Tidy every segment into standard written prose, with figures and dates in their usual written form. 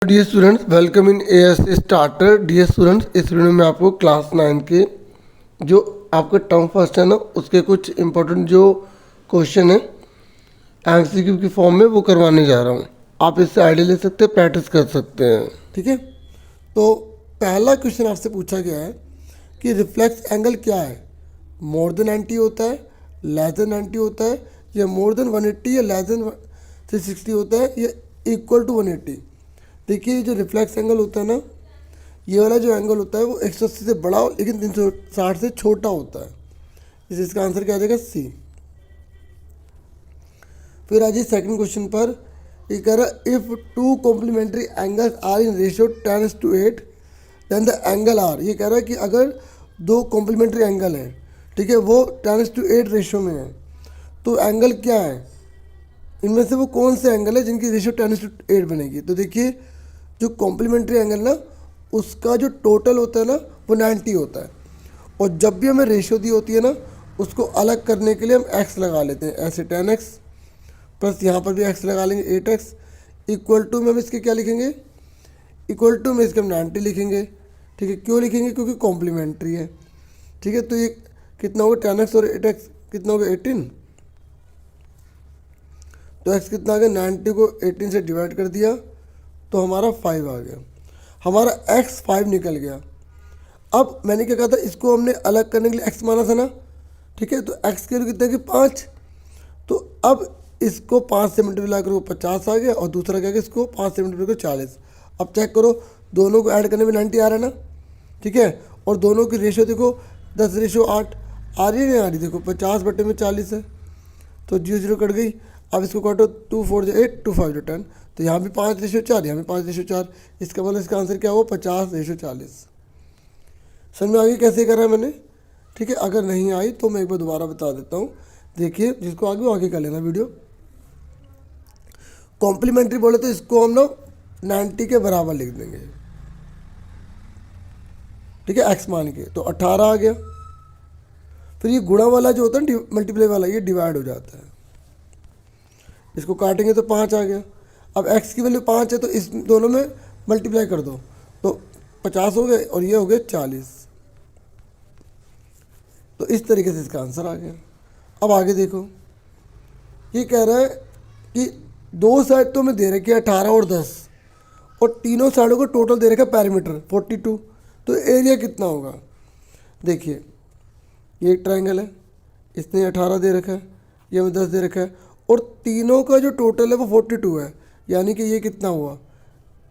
Dear students, welcome in AS starter. Dear students, इस video में आपको क्लास 9 के जो आपके टर्म फर्स्ट है ना, उसके कुछ इंपॉर्टेंट जो क्वेश्चन है एमसीक्यू की फॉर्म में वो करवाने जा रहा हूँ। आप इससे आइडिया ले सकते हैं, प्रैक्टिस कर सकते हैं। ठीक है, तो पहला क्वेश्चन आपसे पूछा गया है कि रिफ्लेक्स एंगल क्या है। मोर देन 90 होता है, लेस देन 90 होता है, या मोर देन 180 या लेस देन 360 होता है, या इक्वल टू 180। देखिए, जो रिफ्लेक्स एंगल होता है ना, ये वाला जो एंगल होता है वो 180 से बड़ा लेकिन 360 से छोटा होता है। इसका आंसर क्या आ जाएगा? सी। फिर आ जाइए सेकंड क्वेश्चन पर। ये कह रहा है if two complementary angles are in ratio 10:8 then the angle are. ये कह रहा है कि अगर दो कॉम्प्लीमेंट्री एंगल हैं, ठीक है, वो 10:8 रेशियो में है, तो एंगल क्या है, इनमें से वो कौन से एंगल है जिनकी रेशियो 10:8 बनेगी। तो देखिए, जो कॉम्प्लीमेंट्री एंगल ना, उसका जो टोटल होता है ना वो 90 होता है, और जब भी हमें रेशियो दी होती है ना, उसको अलग करने के लिए हम x लगा लेते हैं, ऐसे 10x प्लस यहाँ पर भी x लगा लेंगे 8x इक्वल टू में हम इसके क्या लिखेंगे, इक्वल टू में इसके हम 90 लिखेंगे। ठीक है, क्यों लिखेंगे? क्योंकि कॉम्प्लीमेंट्री है। ठीक है, तो ये कितना होगा, 10x और 8x कितना होगा, 18। तो x कितना आ गया, 90 को 18 से डिवाइड कर दिया तो हमारा 5 आ गया, हमारा x 5 निकल गया। अब मैंने क्या कहा था, इसको हमने अलग करने के लिए x माना था ना। ठीक है, तो x के लिए कितना कि 5, तो अब इसको 5 से मल्टीप्लाई करो 50 आ गया, और दूसरा क्या, इसको 5 से मल्टीप्लाई करो 40। अब चेक करो, दोनों को ऐड करने में 90 आ रहा है ना। ठीक है, और दोनों की रेशियो देखो 10:8 आ रही है नहीं आ रही, देखो 50/40 है, तो 0 कट गई। अब इसको काटो, 2 4 8 2 5 10, तो यहाँ भी 5:4, यहाँ भी 5:4। इसका मतलब इसका आंसर क्या हुआ, 50:40। समझ में आ गई कैसे करा है मैंने? ठीक है, अगर नहीं आई तो मैं एक बार दोबारा बता देता हूँ। देखिए, जिसको आगे वो आगे कर लेना वीडियो। कॉम्प्लीमेंट्री बोले तो इसको हम ना 90 के बराबर लिख देंगे। ठीक है, एक्स मान के, तो 18 आ गया। फिर ये गुणा वाला जो होता है मल्टीप्लाई वाला, ये डिवाइड हो जाता है, इसको काटेंगे तो 5 आ गया। अब x की वैल्यू 5 है, तो इस दोनों में मल्टीप्लाई कर दो तो 50 हो गए, और ये हो गए 40। तो इस तरीके से इसका आंसर आ गया। अब आगे देखो, ये कह रहा है कि दो साइड तो हमें दे रखे हैं 18 और 10, और तीनों साइडों को टोटल दे रखा है पैरामीटर 42, तो एरिया कितना होगा। देखिए, ये एक ट्रायंगल है, इसने 18 दे रखा है, ये हमें 10 दे रखा है, और तीनों का जो टोटल है वो 42 है, यानी कि ये कितना हुआ,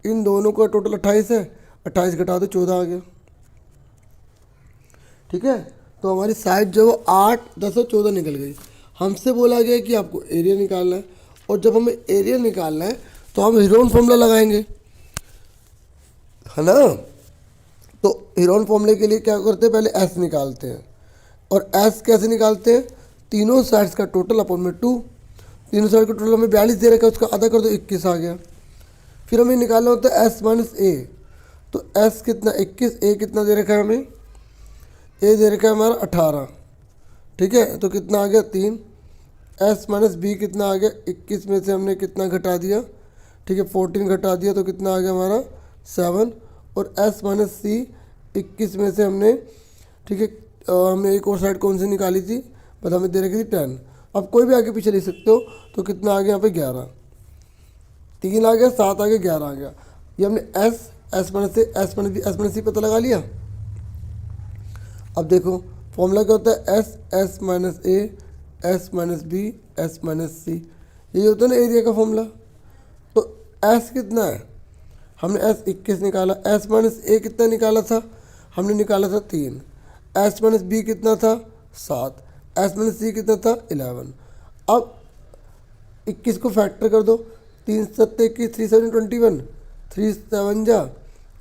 इन दोनों का टोटल 28 है, 28 घटा दो 14 आ गया। ठीक है, तो हमारी साइड जो 8 10 और 14 निकल गई। हमसे बोला गया कि आपको एरिया निकालना है, और जब हमें एरिया निकालना है तो हम हीरोन फॉर्मूला लगाएंगे, है ना। तो हीरोन फॉर्मूले के लिए क्या करते हैं, पहले एस निकालते हैं, और एस कैसे निकालते हैं, तीनों साइड्स का टोटल अपॉन में 2। तीनों साइड का टोटल हमें 42 दे रखा है, उसका आधा कर दो 21 आ गया। फिर हमें निकालना होता है एस माइनस ए, तो एस कितना 21, ए कितना दे रखा है हमें, ए दे रखा है हमारा 18। ठीक है, तो कितना आ गया 3। एस माइनस बी कितना आ गया, 21 में से हमने कितना घटा दिया, ठीक है 14 घटा दिया, तो कितना आ गया हमारा 7। और एस माइनस सी 21 में से हमने, ठीक है, हमने एक और साइड कौन सी निकाली थी, मतलब हमें दे रखी थी 10। अब कोई भी आगे पीछे लिख सकते हो, तो कितना आ गया यहाँ पे 11, 3 आ गया, 7 आ गया, 11 आ गया। ये हमने एस माइनस से एस माइनस सी पता लगा लिया। अब देखो फॉर्मूला क्या होता है, S minus A S minus B S minus C, यही होता है ना एरिया का फॉर्मूला। तो एस कितना है, हमने एस 21 निकाला, एस माइनस ए कितना निकाला था, हमने निकाला था 3। एस माइनस बी कितना था 7, एस माइनस सी कितना था 11। अब 21 को फैक्टर कर दो, 3 7 21, 3 7 21, 3 7 जा,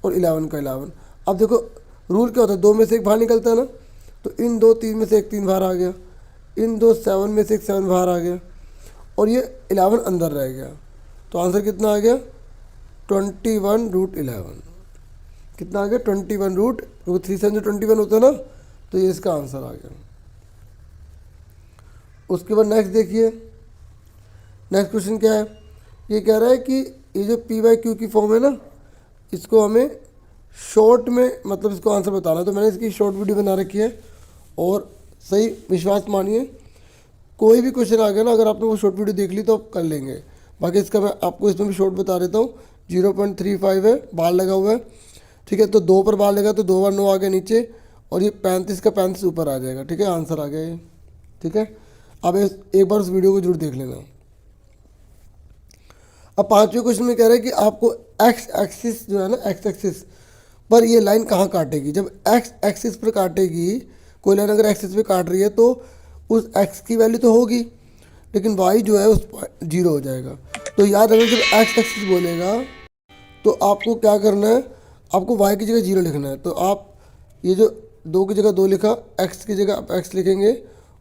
और 11 का 11। अब देखो रूल क्या होता है, 2 में से एक बाहर निकलता है ना, तो इन 2 3 में से एक 3 बाहर आ गया, इन 2 7 में से एक 7 बाहर आ गया, और ये 11 अंदर रह गया। तो आंसर कितना आ गया, 21√11। कितना आ गया, 21 क्योंकि 3 7 21 होता है ना, तो ये इसका आंसर आ गया। उसके बाद नेक्स्ट देखिए, नेक्स्ट क्वेश्चन क्या है, ये कह रहा है कि ये जो पी बाई क्यू की फॉर्म है ना, इसको हमें शॉर्ट में मतलब इसको आंसर बताना है। तो मैंने इसकी शॉर्ट वीडियो बना रखी है और सही विश्वास मानिए कोई भी क्वेश्चन आ गया ना, अगर आपने वो शॉर्ट वीडियो देख ली तो आप कर लेंगे। बाकी इसका मैं आपको इसमें भी शॉर्ट बता देता हूँ। 0.35 है, बार लगा हुआ है, ठीक है। तो 2 पर बार लगा तो 2 बार 9 आ गया नीचे, और ये 35 का 35 ऊपर आ जाएगा, ठीक है। आंसर आ गया ये, ठीक है। अब एक बार उस वीडियो को जरूर देख लेना। अब 5वें क्वेश्चन में कह रहे हैं कि आपको एक्स एक्सिस जो है ना, एक्स एक्सिस पर ये लाइन कहाँ काटेगी। जब एक्स एक्सिस पर काटेगी, कोई लाइन अगर एक्सिस पे काट रही है तो उस एक्स की वैल्यू तो होगी, लेकिन वाई जो है उस 0 हो जाएगा। तो याद रखना जब एक्स एक्सिस बोलेगा तो आपको क्या करना है, आपको वाई की जगह 0 लिखना है। तो आप ये जो 2 की जगह 2 लिखा, एक्स की जगह आप एक्स लिखेंगे,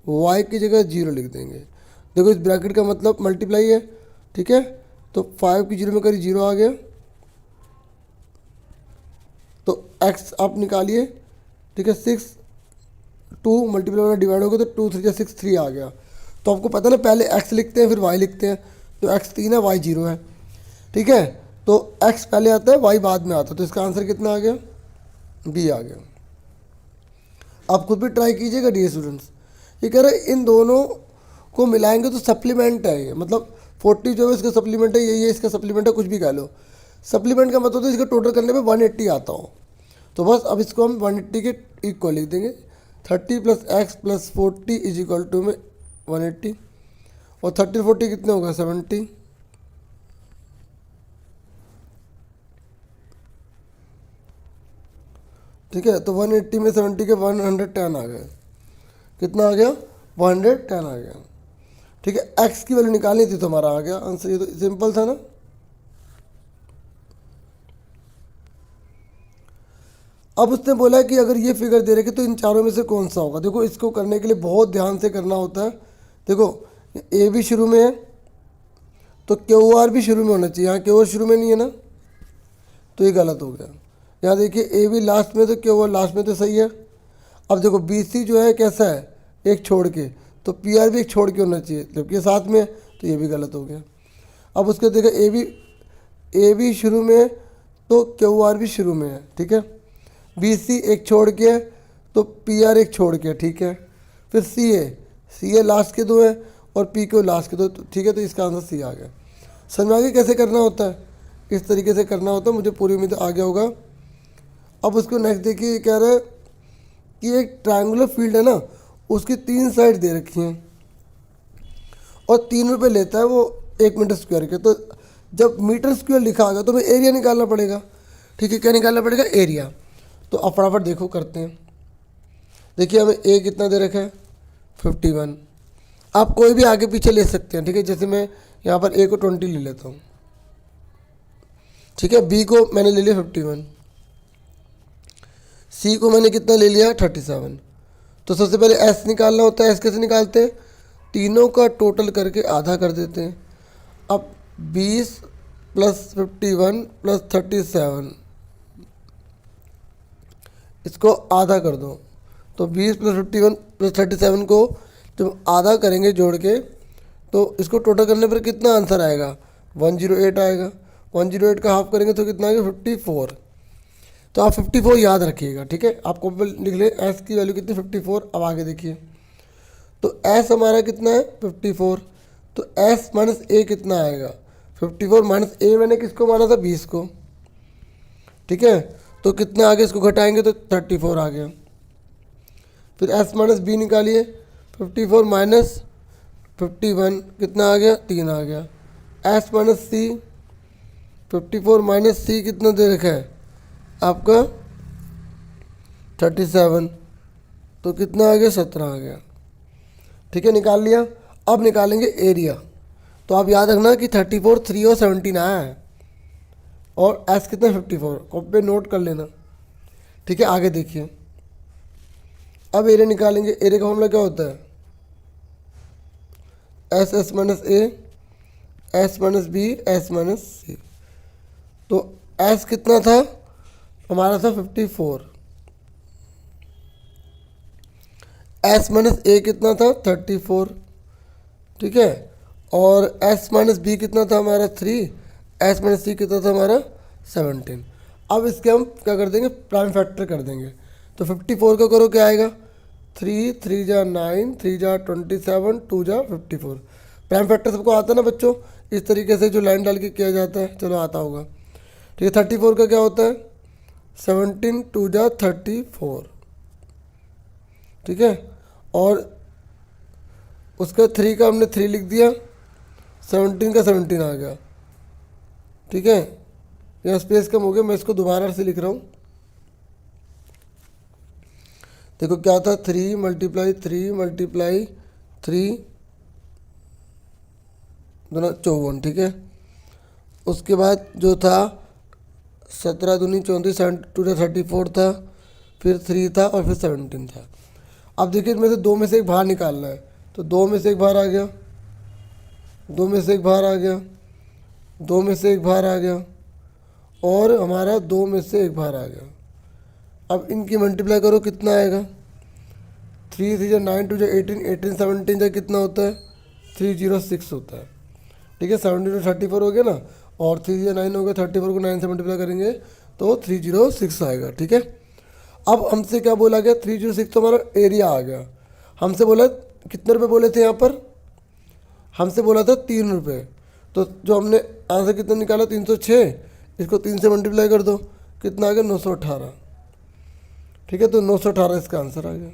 वाई की जगह 0 लिख देंगे। देखो इस ब्रैकेट का मतलब मल्टीप्लाई है, ठीक है। तो 5 की 0 में करी 0 आ गया, तो x आप निकालिए, ठीक है। 6 2 मल्टीप्लाई वाला डिवाइड होगा तो 2 3 या 6 3 आ गया। तो आपको पता ना पहले x लिखते हैं फिर y लिखते हैं, तो x 3 है y 0 है, ठीक है। तो x पहले आता है y बाद में आता है, तो इसका आंसर कितना आ गया, b आ गया। आप खुद भी ट्राई कीजिएगा डियर स्टूडेंट्स। ये कह रहे हैं इन दोनों को मिलाएंगे तो सप्लीमेंट है ये, मतलब 40 जो है इसका सप्लीमेंट है, ये इसका सप्लीमेंट है, कुछ भी कह लो। सप्लीमेंट का मतलब तो इसका टोटल करने पे 180 आता हो। तो बस अब इसको हम 180 के इक्वल लिख देंगे। 30 + x + 40 = में 180, और 30 40 कितने होगा 70, ठीक है। तो 180 में 70 के 110 आ गए, कितना आ गया 110 आ गया, ठीक है। x की वैल्यू निकालनी थी तो हमारा आ गया आंसर, ये तो सिंपल था ना। अब उसने बोला कि अगर ये फिगर दे रखे तो इन चारों में से कौन सा होगा। देखो इसको करने के लिए बहुत ध्यान से करना होता है। देखो ए भी शुरू में है तो क्यू आर भी शुरू में होना चाहिए, यहाँ क्यू आर शुरू में नहीं है ना, तो ये गलत हो गया। यहाँ देखिए ए भी लास्ट में तो क्यू आर लास्ट में, तो सही है। अब देखो बी सी जो है कैसा है, एक छोड़ के, तो पी आर भी एक छोड़ के होना चाहिए, जबकि साथ में है, तो ये भी गलत हो गया। अब उसके देखो ए भी शुरू में है तो क्यू आर भी शुरू में है, ठीक है। बी सी एक छोड़ के है तो पी आर एक छोड़ के, ठीक है। फिर सी ए लास्ट के 2 है और पी क्यू लास्ट के 2, ठीक है। तो इसका आंसर सी आ गया। समझ में आ गया कैसे करना होता है, इस तरीके से करना होता है। मुझे पूरी उम्मीद आ गया होगा। अब उसको नेक्स्ट देखिए, कह रहा है कि एक ट्रायंगुलर फील्ड है ना, उसकी 3 साइड दे रखी हैं और 3 रुपये लेता है वो 1 मीटर स्क्वायर के। तो जब मीटर स्क्वायर लिखा आ गया तो हमें एरिया निकालना पड़ेगा, ठीक है। क्या निकालना पड़ेगा, एरिया। तो अब फटाफट देखो करते हैं। देखिए हमें ए कितना दे रखा है 51। आप कोई भी आगे पीछे ले सकते हैं, ठीक है। जैसे मैं यहाँ पर ए को 20 ले लेता हूँ, ठीक है। बी को मैंने ले लिया 51, सी को मैंने कितना ले लिया 37। तो सबसे पहले एस निकालना होता है। एस कैसे निकालते हैं, तीनों का टोटल करके आधा कर देते हैं। अब 20 + 51 + 37, इसको आधा कर दो। तो 20 + 51 + 37 को जब आधा करेंगे जोड़ के, तो इसको टोटल करने पर कितना आंसर आएगा, 108 आएगा। 108 का हाफ करेंगे तो कितना आएगा 54। तो आप 54 याद रखिएगा, ठीक है। आप कॉपी पर लिख ले एस की वैल्यू कितनी 54। अब आगे देखिए, तो एस हमारा कितना है 54, तो एस - ए कितना आएगा 54 - ए मैंने किसको माना था 20 को, ठीक है। तो कितना आगे इसको घटाएंगे तो 34 आ गया। फिर एस - बी निकालिए, 54 - 51 कितना आ गया 3 आ गया। एस - सी, 54 - सी कितना दे रखा है आपका 37, तो कितना आ गया 17 आ गया, ठीक है। निकाल लिया। अब निकालेंगे एरिया। तो आप याद रखना कि 34 3 और 17 आया है, और एस कितना 54, कॉपी पे नोट कर लेना, ठीक है। आगे देखिए, अब एरिया निकालेंगे। एरिया का फॉर्मूला क्या होता है, एस एस - ए, एस - बी, एस - सी। तो एस कितना था हमारा था 54, एस - ए कितना था 34, ठीक है। और एस - बी कितना था हमारा 3, एस - सी कितना था हमारा 17। अब इसके हम क्या कर देंगे, प्राइम फैक्टर कर देंगे। तो 54 का करो क्या आएगा, 3 3 जा 9, 3 जा 27, 2 जा 54। प्राइम फैक्टर सबको आता है ना बच्चों, इस तरीके से जो लाइन डाल के किया जाता है, चलो आता होगा। ठीक है, 34 का क्या होता है, 17 2 जा 34। ठीक है, और उसका 3 का हमने 3 लिख दिया, 17 का 17 आ गया। ठीक है, यहाँ स्पेस कम हो गया, मैं इसको दोबारा से लिख रहा हूँ। देखो क्या था, 3 मल्टीप्लाई 3 मल्टीप्लाई 3 दोनों 54। ठीक है, उसके बाद जो था 17 दूनी 34, 2 34 था, फिर 3 था और फिर 17 था। अब देखिए इसमें से 2 में से एक बाहर निकालना है, तो 2 में से एक बाहर आ गया, 2 में से एक बाहर आ गया, 2 में से एक बाहर आ गया, और हमारा 2 में से एक बाहर आ गया। अब इनकी मल्टीप्लाई करो, कितना आएगा, 3 3 जा 9, 2 जा 18, 18 17 जा कितना होता है, 306 होता है। ठीक है, 17 to 34 हो गया ना, और 3 या 9 हो गया, 34 को 9 से मल्टीप्लाई करेंगे तो 306 आएगा। ठीक है, अब हमसे क्या बोला गया, 306 तो हमारा एरिया आ गया। हमसे बोला कितने रुपए बोले थे यहाँ पर, हमसे बोला था 3 रुपये। तो जो हमने आंसर कितना निकाला, 306, इसको 3 से मल्टीप्लाई कर दो, कितना आ गया, 918। ठीक है, तो 918 इसका आंसर आ गया।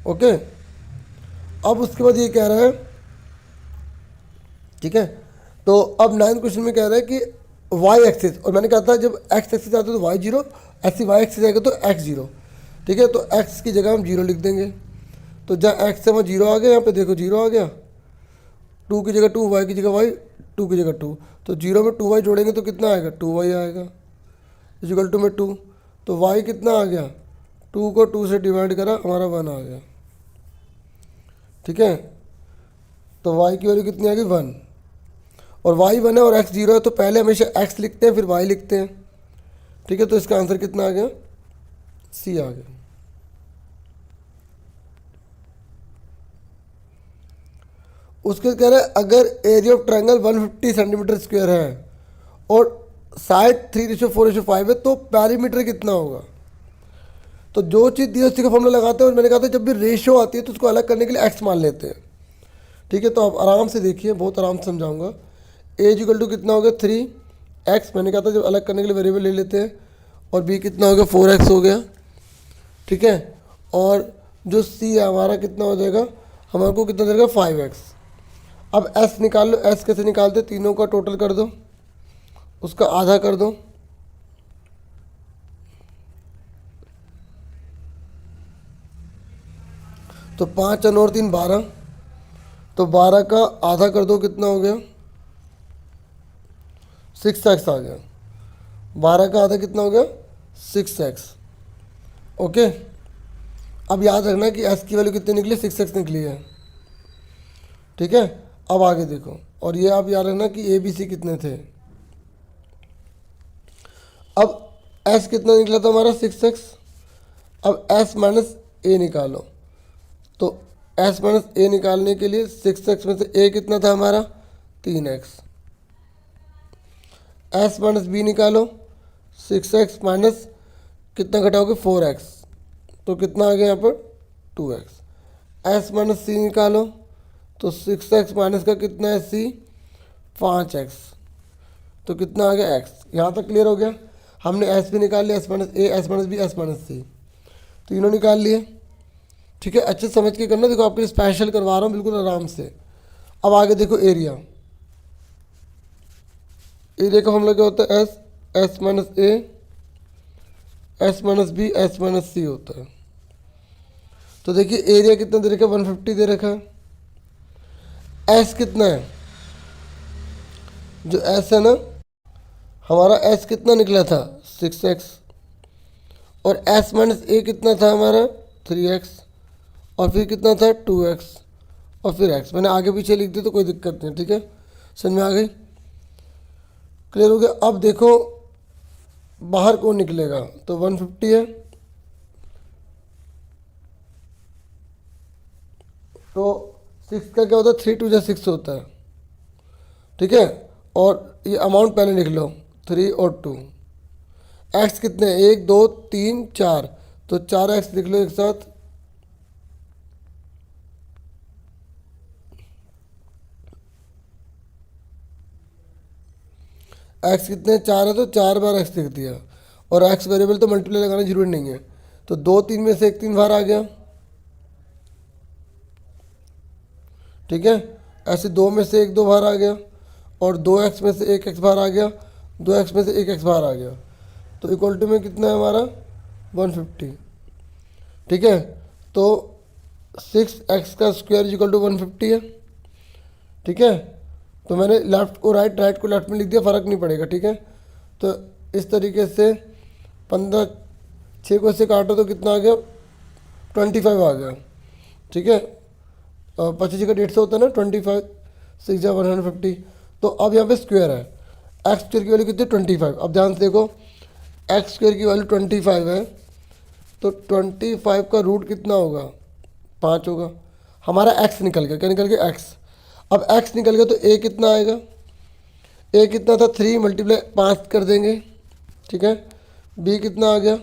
ओके, अब उसके बाद ये कह रहा है, ठीक है, तो अब 9th क्वेश्चन में कह रहा है कि वाई एक्सिस, और मैंने कहा था जब एक्स एक्सिस आता है तो वाई जीरो, ऐसी वाई एक्सिस आएगा तो एक्स जीरो। ठीक है, तो एक्स की जगह हम जीरो लिख देंगे, तो जहाँ एक्स से वहाँ जीरो आ गया, यहाँ पे देखो जीरो आ गया, 2 की जगह 2, वाई की जगह वाई, 2 की जगह 2, तो जीरो में 2 वाई जोड़ेंगे तो कितना आएगा, 2 वाई आएगा, इजिकल टू में 2, तो वाई कितना आ गया, 2 को 2 से डिवाइड करा, हमारा 1 आ गया। ठीक है, तो वाई की वैल्यू कितनी आ गई, 1, और वाई 1 है और एक्स 0 है, तो पहले हमेशा एक्स लिखते हैं फिर वाई लिखते हैं। ठीक है, तो इसका आंसर कितना आ गया, सी आ गया। उसके कह रहे हैं अगर area of triangle 150 centimetre square है और साइड 3:4:5 है तो पैरीमीटर कितना होगा। तो जो चीज़ दी है उसी का फॉर्मूला लगाते हैं, और मैंने कहा था जब भी रेशियो आती है तो उसको अलग करने के लिए एक्स मान लेते हैं। ठीक है, तो आप आराम से देखिए, बहुत आराम से समझाऊंगा। ए इक्वल टू कितना हो गया, 3x, मैंने कहा था जब अलग करने के लिए वेरिएबल ले लेते हैं, और b कितना हो गया, 4x हो गया। ठीक है, और जो c है हमारा कितना हो जाएगा, हमारे को कितना देगा, 5x। अब s निकाल लो, s कैसे निकालते, तीनों का टोटल कर दो, उसका आधा कर दो, तो 5 और 3 12, तो 12 का आधा कर दो, कितना हो गया, 6x आ गया। 12 का आधा कितना हो गया, 6x। ओके, अब याद रखना कि s की वैल्यू कितनी निकली, 6x निकली है। ठीक है, अब आगे देखो, और ये आप याद रखना कि a b c कितने थे। अब s कितना निकला था हमारा, 6x। अब s माइनस a निकालो, तो s माइनस a निकालने के लिए 6x में से a कितना था हमारा, 3x। s माइनस b निकालो, 6x माइनस कितना घटाओगे, 4x, तो कितना आ गया यहाँ पर, 2x। s माइनस c निकालो, तो 6x माइनस का कितना है c, 5x, तो कितना आ गया x। यहाँ तक क्लियर हो गया, हमने s भी निकाल लिया, s minus a, s minus b, s minus c, तीनों निकाल लिए। ठीक है, अच्छे समझ के करना, देखो आपके लिए स्पेशल करवा रहा हूँ बिल्कुल आराम से। अब आगे देखो एरिया, एरिया का फॉर्मूला क्या होता है, S, S minus A, S minus B, S minus C होता है। तो देखिए एरिया कितना दे रखा है, 150 दे रखा है। एस कितना है, जो एस है ना हमारा, एस कितना निकला था, 6x, और एस माइनस ए कितना था हमारा, 3x, और फिर कितना था, 2x, और फिर x। मैंने आगे पीछे लिख दिया तो कोई दिक्कत नहीं। ठीक है, समझ में आ गई, क्लियर हो गया। अब देखो बाहर कौन निकलेगा, तो 150 है, तो 6 का क्या होता है, 3 2 जा 6 होता है। ठीक है, और ये अमाउंट पहले लिख लो, 3 और 2, एक्स कितने हैं, 1 2 3 4, तो 4x लिख लो एक साथ। एक्स कितने 4 है, तो 4 बार एक्स लिख दिया। और एक्स वेरिएबल तो मल्टीप्लाई लगाना जरूरी नहीं है, तो 2 3 में से एक 3 बाहर आ गया, ठीक है। ऐसे 2 में से एक 2 बाहर आ गया, और 2x में से एक एक्स बाहर आ गया, 2x में से एक एक्स बाहर आ गया, तो इक्वल टू में कितना है हमारा 150, ठीक है। तो 6x का स्क्वायर इक्वल टू 150 है, ठीक है। तो मैंने लेफ्ट को राइट, राइट को लेफ्ट में लिख दिया, फ़र्क नहीं पड़ेगा, ठीक है। तो इस तरीके से 15, 6 को से काटो तो कितना आ गया, 25 आ गया, ठीक है। 25 का 150 होता है ना, 25 6 जा 150। तो अब यहाँ पे स्क्वायर है, एक्स स्क्वायर की वैल्यू कितनी है 25। अब ध्यान से देखो, एक्स स्क्वायर की वैल्यू 25 है, तो 25 का रूट कितना होगा, 5 होगा। हमारा एक्स निकल गया, क्या निकल गया, एक्स। अब एक्स निकल गया तो ए कितना आएगा, ए कितना था 3 मल्टीप्लाई 5 कर देंगे, ठीक है। बी कितना आ गया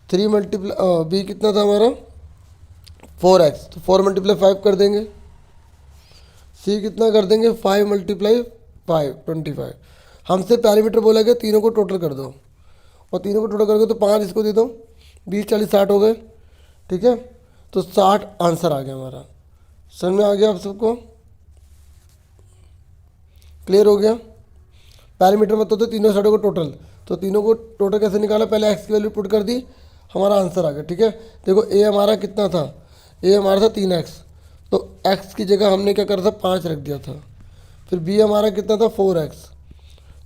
3 मल्टीप्लाई, बी कितना था हमारा 4x, तो 4 मल्टीप्लाई 5 कर देंगे। सी कितना कर देंगे 5 मल्टीप्लाई 5 25। हमसे पैरामीटर बोला गया तीनों को टोटल कर दो, और तीनों को टोटल कर दो तो 5 इसको दे दो, 20 40 60 हो गए, ठीक है। तो 60 आंसर आ गया हमारा। समझ में आ गया आप सबको, क्लियर हो गया। पैरामीटर मतलब तो तीनों साइडों को टोटल, तो तीनों को टोटल कैसे निकाला, पहले एक्स की वैल्यू पुट कर दी, हमारा आंसर आ गया, ठीक है। देखो ए हमारा कितना था, ए हमारा था 3x, तो x की जगह हमने क्या करा था 5 रख दिया था। फिर b हमारा कितना था 4x,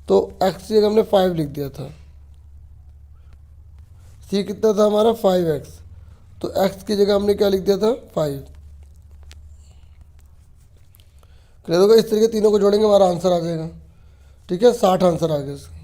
तो x की जगह हमने 5 लिख दिया था। c कितना था हमारा 5x, तो x की जगह हमने क्या लिख दिया था 5। क्लियर होगा, इस तरीके तीनों को जोड़ेंगे हमारा आंसर आ जाएगा, ठीक है। 60 आंसर आ गया इसका।